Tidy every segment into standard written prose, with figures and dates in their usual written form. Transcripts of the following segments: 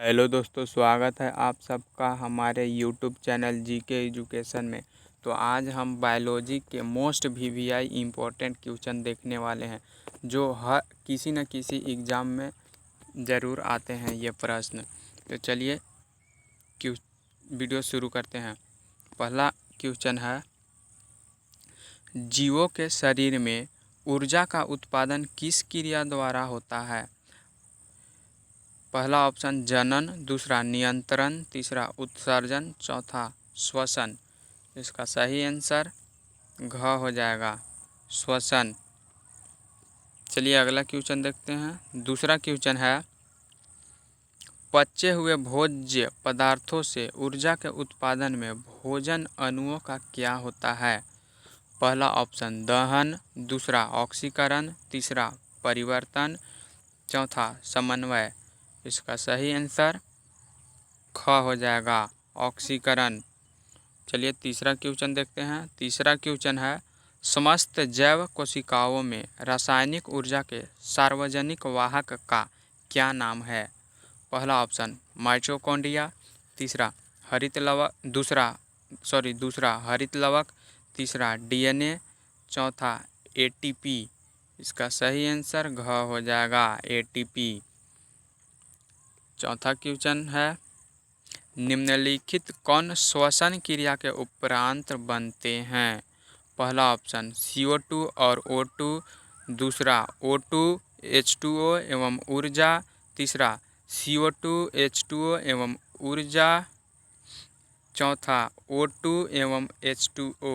Hello दोस्तों, स्वागत है आप सबका हमारे यूट्यूब चैनल जीके एजुकेशन में। तो आज हम बायोलॉजी के मोस्ट वीवीआई इम्पोर्टेंट क्वेश्चन देखने वाले हैं जो हर किसी न किसी एग्ज़ाम में ज़रूर आते हैं ये प्रश्न। तो चलिए वीडियो शुरू करते हैं। पहला क्वेश्चन है, जीवों के शरीर में ऊर्जा का उत्पादन किस क्रिया द्वारा होता है? पहला ऑप्शन जनन, दूसरा नियंत्रण, तीसरा उत्सर्जन, चौथा श्वसन। इसका सही आंसर घ हो जाएगा, श्वसन। चलिए अगला क्वेश्चन देखते हैं। दूसरा क्वेश्चन है, पचे हुए भोज्य पदार्थों से ऊर्जा के उत्पादन में भोजन अणुओं का क्या होता है? पहला ऑप्शन दहन, दूसरा ऑक्सीकरण, तीसरा परिवर्तन, चौथा समन्वय। इसका सही आंसर ख हो जाएगा, ऑक्सीकरण। चलिए तीसरा क्वेश्चन देखते हैं। तीसरा क्वेश्चन है, समस्त जैव कोशिकाओं में रासायनिक ऊर्जा के सार्वजनिक वाहक का क्या नाम है? पहला ऑप्शन माइटोकॉन्ड्रिया, दूसरा हरित लवक, तीसरा डीएनए, चौथा एटीपी। इसका सही आंसर घ हो जाएगा, एटीपी। चौथा क्वेश्चन है, निम्नलिखित कौन श्वसन क्रिया के उपरांत बनते हैं? पहला ऑप्शन CO2 और O2, दूसरा O2 H2O एवं ऊर्जा, तीसरा CO2 H2O एवं ऊर्जा, चौथा O2 एवं H2O।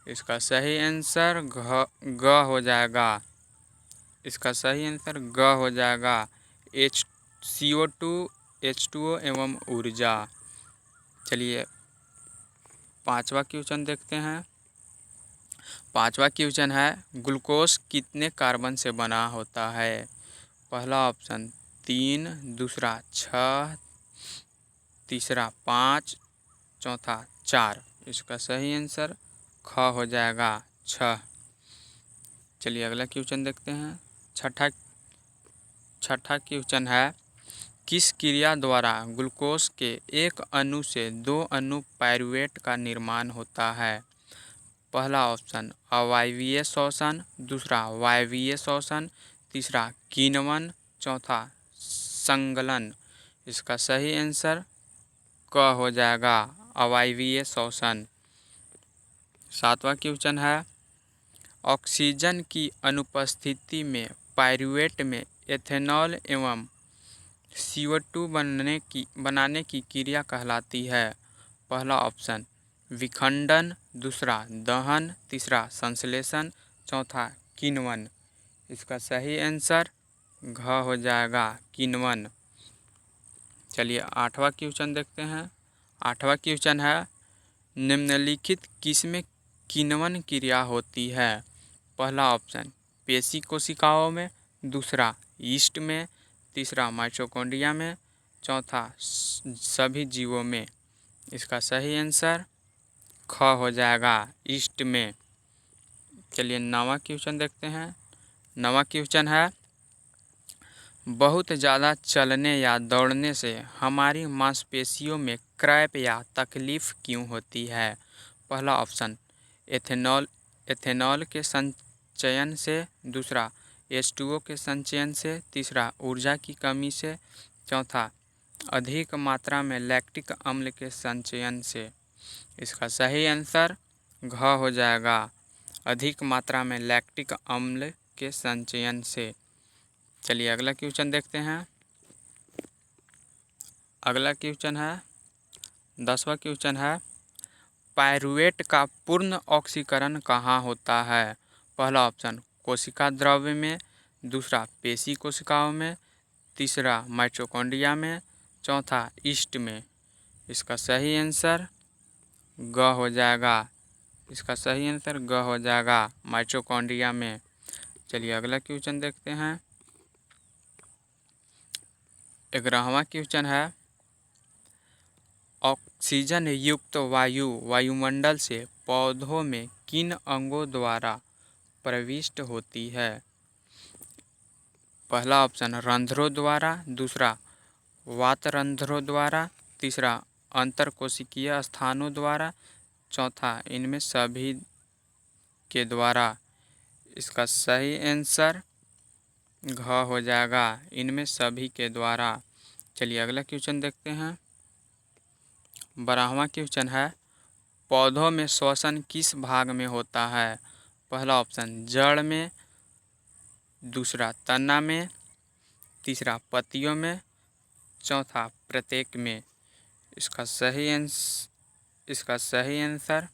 इसका सही आंसर ग हो जाएगा। इसका सही आंसर ग हो जाएगा, CO2 H2O एवं ऊर्जा। चलिए पांचवा क्वेश्चन देखते हैं। पांचवा क्वेश्चन है, ग्लूकोज कितने कार्बन से बना होता है? पहला ऑप्शन 3, दूसरा 6, तीसरा 5, चौथा 4। इसका सही आंसर ख हो जाएगा, 6। चलिए अगला क्वेश्चन देखते हैं। छठा क्वेश्चन है, किस क्रिया द्वारा ग्लूकोज के एक अणु से 2 अणु पाइरूवेट का निर्माण होता है? पहला ऑप्शन अवायवीय श्वसन, दूसरा वायवीय श्वसन, तीसरा किण्वन, चौथा संगलन। इसका सही आंसर क हो जाएगा, अवायवीय श्वसन। सातवां क्वेश्चन है, ऑक्सीजन की अनुपस्थिति में पाइरूवेट में एथेनॉल एवं CO2 बनाने की क्रिया कहलाती है? पहला ऑप्शन विखंडन, दूसरा दहन, तीसरा संश्लेषण, चौथा किण्वन। इसका सही आंसर घ हो जाएगा, किण्वन। चलिए आठवां क्वेश्चन देखते हैं। आठवां क्वेश्चन है, निम्नलिखित किसमें किण्वन क्रिया होती है? पहला ऑप्शन पेशी कोशिकाओं में, दूसरा यीस्ट में, तीसरा माइटोकॉन्ड्रिया में, चौथा सभी जीवों में। इसका सही आंसर ख हो जाएगा, यीस्ट में। चलिए नौवां क्वेश्चन देखते हैं। नौवां क्वेश्चन है, बहुत ज़्यादा चलने या दौड़ने से हमारी मांसपेशियों में क्रैम्प या तकलीफ क्यों होती है? पहला ऑप्शन एथेनॉल के संचयन से, दूसरा H2O के संचयन से, तीसरा ऊर्जा की कमी से, चौथा अधिक मात्रा में लैक्टिक अम्ल के संचयन से। इसका सही आंसर घ हो जाएगा, अधिक मात्रा में लैक्टिक अम्ल के संचयन से। चलिए अगला क्वेश्चन देखते हैं। अगला क्वेश्चन है, 10वां क्वेश्चन है, पाइरूवेट का पूर्ण ऑक्सीकरण कहाँ होता है? पहला ऑप्शन कोशिका द्रव्य में, दूसरा पेशी कोशिकाओं में, तीसरा माइटोकॉन्ड्रिया में, चौथा यीस्ट में। इसका सही आंसर ग हो जाएगा। इसका सही आंसर ग हो जाएगा, माइटोकॉन्ड्रिया में। चलिए अगला क्वेश्चन देखते हैं। 11वां क्वेश्चन है, ऑक्सीजन युक्त वायु वायुमंडल से पौधों में किन अंगों द्वारा प्रविष्ट होती है? पहला ऑप्शन रंध्रों द्वारा, दूसरा वातरंध्रों द्वारा, तीसरा अंतरकोशिकीय स्थानों द्वारा, चौथा इनमें सभी के द्वारा। इसका सही आंसर घ हो जाएगा, इनमें सभी के द्वारा। चलिए अगला क्वेश्चन देखते हैं। 12वां क्वेश्चन है, पौधों में श्वसन किस भाग में होता है? पहला ऑप्शन जड़ में, दूसरा तना में, तीसरा पत्तियों में, चौथा प्रत्येक में। इसका सही आंसर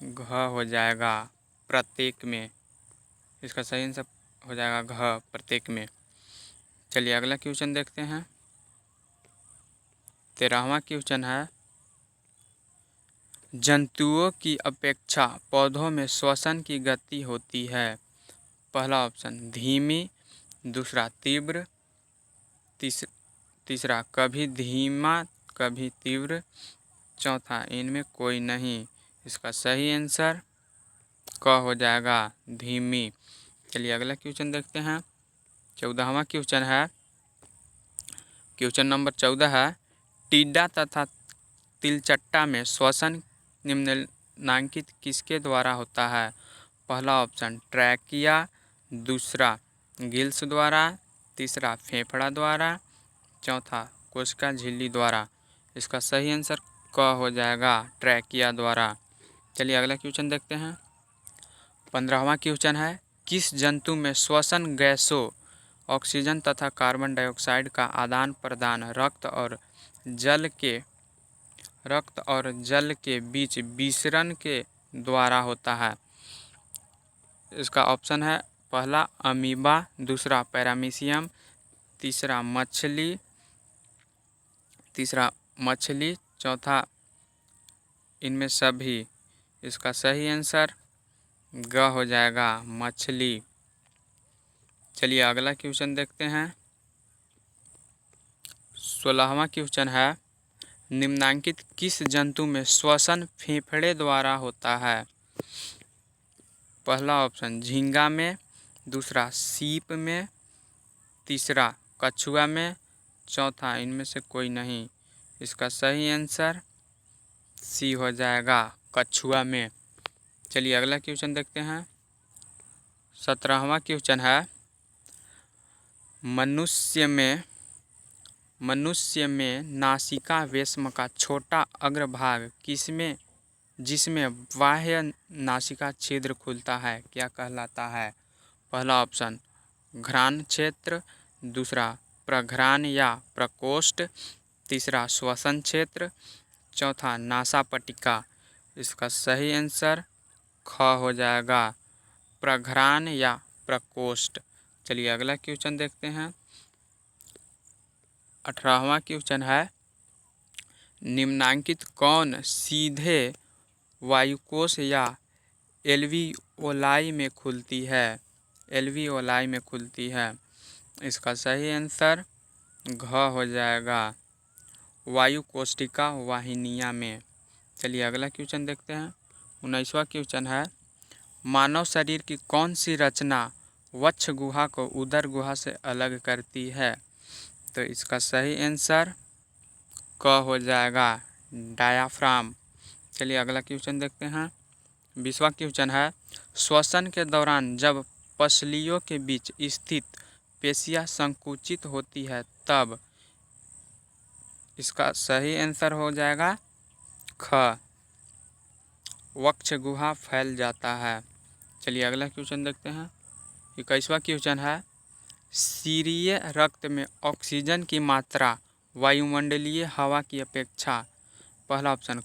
घ हो जाएगा, प्रत्येक में। इसका सही आंसर हो जाएगा घ, प्रत्येक में। चलिए अगला क्वेश्चन देखते हैं। 13वां क्वेश्चन है, जंतुओं की अपेक्षा पौधों में श्वसन की गति होती है। पहला ऑप्शन धीमी, दूसरा तीव्र, तीसरा कभी धीमा कभी तीव्र, चौथा इनमें कोई नहीं। इसका सही आंसर क हो जाएगा, धीमी। चलिए अगला क्वेश्चन देखते हैं। 14वां क्वेश्चन है, क्वेश्चन नंबर 14 है, टिड्डा तथा तिलचट्टा में श्वसन निम्नलिखित किसके द्वारा होता है? पहला ऑप्शन ट्रैकिया, दूसरा गिल्स द्वारा, तीसरा फेफड़ा द्वारा, चौथा कोशिका झिल्ली द्वारा। इसका सही आंसर क हो जाएगा, ट्रैकिया द्वारा। चलिए अगला क्वेश्चन देखते हैं। 15वां क्वेश्चन है, किस जंतु में श्वसन गैसों ऑक्सीजन तथा कार्बन डाइऑक्साइड का आदान प्रदान रक्त और जल के बीच विसरण के द्वारा होता है? इसका ऑप्शन है पहला अमीबा, दूसरा पैरामीशियम, तीसरा मछली, चौथा इनमें सभी। इसका सही आंसर ग हो जाएगा, मछली। चलिए अगला क्वेश्चन देखते हैं। 16वां क्वेश्चन है, निम्नलिखित किस जंतु में श्वसन फेफड़े द्वारा होता है? पहला ऑप्शन झींगा में, दूसरा सीप में, तीसरा कछुआ में, चौथा इनमें से कोई नहीं। इसका सही आंसर सी हो जाएगा, कछुआ में। चलिए अगला क्वेश्चन देखते हैं। 17वां क्वेश्चन है, मनुष्य में नासिका वेश्म का छोटा अग्रभाग जिसमें बाह्य नासिका छिद्र खुलता है क्या कहलाता है? पहला ऑप्शन घ्राण क्षेत्र, दूसरा प्रघ्राण या प्रकोष्ठ, तीसरा श्वसन क्षेत्र, चौथा नासापट्टिका। इसका सही आंसर ख हो जाएगा, प्रघ्राण या प्रकोष्ठ। चलिए अगला क्वेश्चन देखते हैं। 18वां क्वेश्चन है, निम्नलिखित कौन सीधे वायुकोश या एल्वियोलाई में खुलती है? इसका सही आंसर घ हो जाएगा, वायुकोष्ठिका वाहिनियाँ में। चलिए अगला क्वेश्चन देखते हैं। 19वां क्वेश्चन है, मानव शरीर की कौन सी रचना वक्ष गुहा को उदर गुहा से अलग करती है? तो इसका सही आंसर क हो जाएगा, डायाफ्राम। चलिए अगला क्वेश्चन देखते हैं। 20वां क्वेश्चन है, श्वसन के दौरान जब पसलियों के बीच स्थित पेशियां संकुचित होती है तब। इसका सही आंसर हो जाएगा ख, वक्ष गुहा फैल जाता है। चलिए अगला क्वेश्चन देखते हैं। 21वां क्वेश्चन है, सीरीय रक्त में ऑक्सीजन की मात्रा वायुमंडलीय हवा की अपेक्षा। पहला ऑप्शन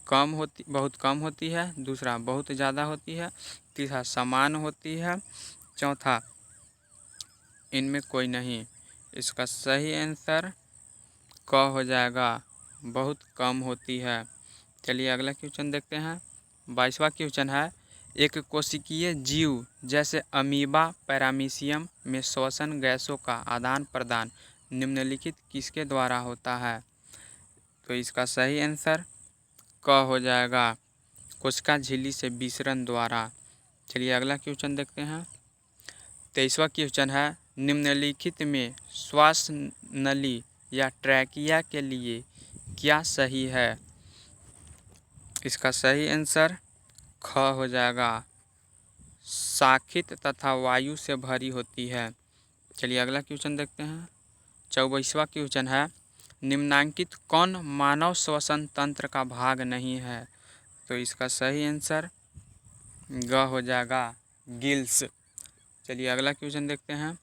बहुत कम होती है, दूसरा बहुत ज़्यादा होती है, तीसरा समान होती है, चौथा इनमें कोई नहीं। इसका सही आंसर क हो जाएगा, बहुत कम होती है। चलिए अगला क्वेश्चन देखते हैं। 22वां क्वेश्चन है, एक कोशिकीय जीव जैसे अमीबा, पैरामीशियम में श्वसन गैसों का आदान प्रदान निम्नलिखित किसके द्वारा होता है? तो इसका सही आंसर क हो जाएगा, कोशिका झिल्ली से विसरण द्वारा। चलिए अगला क्वेश्चन देखते हैं। 23वां क्वेश्चन है, निम्नलिखित में श्वास नली या ट्रैकिया के लिए क्या सही है? इसका सही आंसर ख हो जाएगा, शाखित तथा वायु से भरी होती है। चलिए अगला क्वेश्चन देखते हैं। 24वां क्वेश्चन है, निम्नांकित कौन मानव श्वसन तंत्र का भाग नहीं है? तो इसका सही आंसर ग हो जाएगा, गिल्स। चलिए अगला क्वेश्चन देखते हैं।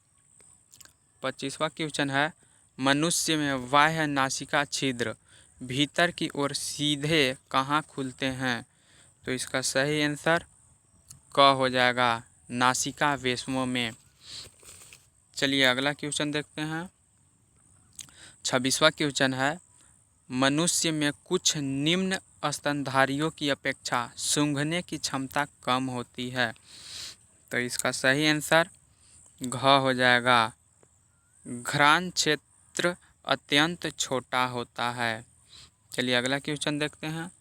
25वां क्वेश्चन है, मनुष्य में बाह्य नासिका छिद्र भीतर की ओर सीधे कहाँ खुलते हैं? तो इसका सही आंसर क हो जाएगा, नासिका वेश्मों में। चलिए अगला क्वेश्चन देखते हैं। 26वां क्वेश्चन है, मनुष्य में कुछ निम्न स्तनधारियों की अपेक्षा सूंघने की क्षमता कम होती है। तो इसका सही आंसर घ हो जाएगा, घ्राण क्षेत्र अत्यंत छोटा होता है। चलिए अगला क्वेश्चन देखते हैं।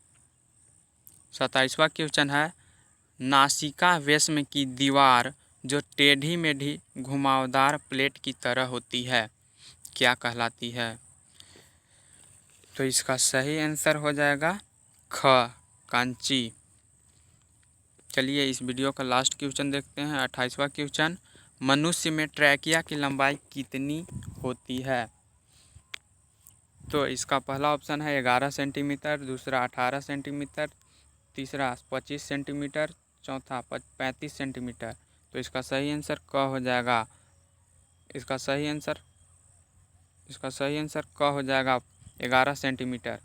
27वां क्वेश्चन है, नासिका वेश्म की दीवार जो टेढ़ी मेढ़ी घुमावदार प्लेट की तरह होती है क्या कहलाती है? तो इसका सही आंसर हो जाएगा ख, कांची। चलिए इस वीडियो का लास्ट क्वेश्चन देखते हैं। 28वां क्वेश्चन, मनुष्य में ट्रैकिया की लंबाई कितनी होती है? तो इसका पहला ऑप्शन है 11 सेंटीमीटर, दूसरा 18 सेंटीमीटर, तीसरा 25 सेंटीमीटर, चौथा 35 सेंटीमीटर। तो इसका सही आंसर क हो जाएगा, इसका सही आंसर क हो जाएगा 11 सेंटीमीटर।